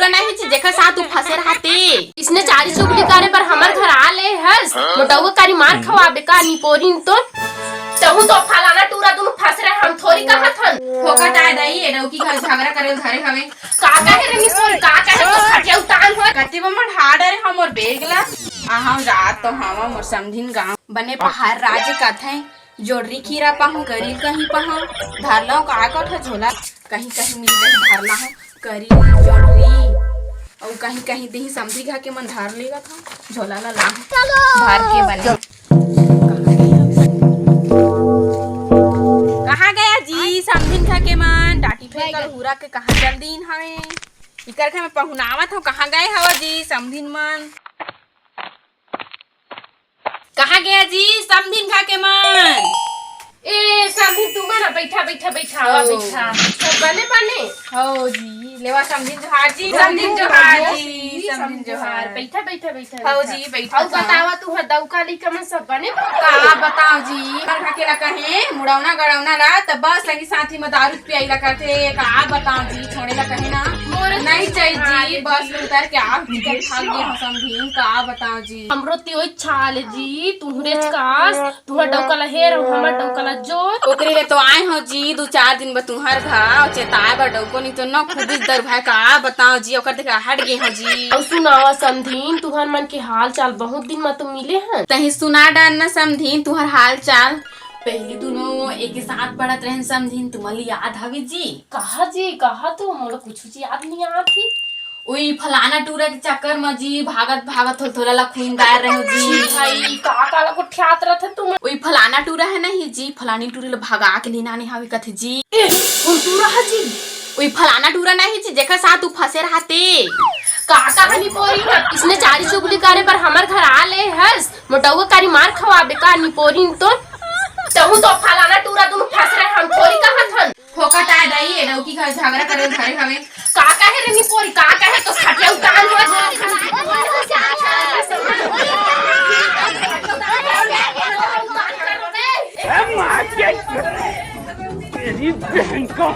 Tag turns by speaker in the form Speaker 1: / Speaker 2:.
Speaker 1: टूरा नहीं छी जेकर साथ तू फंसे रहते। इसने चारी चुगली करे पर हमर घर आ ले हस मोटौवा कारी मार खवाबे का निपोरिन तो तहु तो फलाना टूरा दोनों फंस रहे हम थोड़ी कहत हन
Speaker 2: फोकट आए दई एडो की घर झगड़ा करे घरे हवे
Speaker 1: का कहे रे निपोर का कहे तो खटिया उतान हो
Speaker 2: कति बमन हार्ड रे हमर बेगला हम रात तो हम मोर समझिन गांव बने पहाड़ राज्य कथे जोड़री खीरा पाहू करी कहीं पाहू धारला का कठ झोला कहीं कहीं मिल गई धारला हो करी जोड़री और कहीं कहीं दही समझी घा के मन धार लेगा था झोला ला धार के बने कहाँ गया जी समझिन खा के मन डाटी फेंकल हुरा के कहाँ चल दीन हवे इकर के मैं पहुनावत हूँ कहाँ गए हवा जी समझिन मन कहाँ गया जी समझिन खा के मन
Speaker 1: ए समझी तू ना बैठा बैठा बैठा आवा बैठा सब बने बने
Speaker 2: हो जी लेवा समझिन जोहार जी समझिन जोहार जी समझिन जोहार
Speaker 1: बैठा बैठा बैठा
Speaker 2: हो जी बैठा
Speaker 1: और बतावा तू दौका लिखा मन सब बने
Speaker 2: का बताओ जी घर अकेला कहे मुड़ौना गड़ौना ला तब बस लगी साथी में दारू पियाला करते का बताओ जी छोड़े ला कहे ना नहीं चाहिए जी बस में उतर के आप निकल भाग गए हम समझिन का बताओ जी
Speaker 1: हमरो त्यो छाल जी तुहरे कास तुहर डौका हेर हमर डौका जो
Speaker 2: ओकरे ले तो आए हो जी 2-4 दिन बा तुम्हार घाव चेताए बा डौको नहीं तो न खूब दर भाई का बताओ जी ओकर देखा हट गए हो जी
Speaker 1: और सुनावा समधीन तुहर मन के हाल चाल बहुत दिन में तो मिले हैं
Speaker 2: तही सुना डाल न समझिन तुहर हाल चाल पहले दोनों एक ही साथ पढ़त रहन समझिन तुम्हारी याद हवे जी
Speaker 1: कहा तो मोर कुछ याद नहीं आती
Speaker 2: ओई फलाना टूरा के चक्कर में जी भागत भागत थोड़ा ला खून गायर रहे जी
Speaker 1: भाई का को ठियात रहते तुम
Speaker 2: ओई फलाना टूरा है नहीं जी फलानी टूरे ला भगा के लेना नहीं हवे कथे जी
Speaker 1: कौन टूरा है जी
Speaker 2: ओई फलाना टूरा नहीं जी जेकर साथ तू फंसे रहते
Speaker 1: का कहानी पोरी इसने चारी चुगली करे पर हमर घर आ ले हस मोटौवा कारी मार खवाबे का निपोरिन तो तहु तो फलाना टूरा दोनों फंस रहे हम थोड़ी कहत हन
Speaker 2: फोकट आए दई एडो की घर झगड़ा करे घरे हवे
Speaker 1: का कहे रे निपोरी का कहे तो खटिया उतान हो
Speaker 3: तेरी बहन को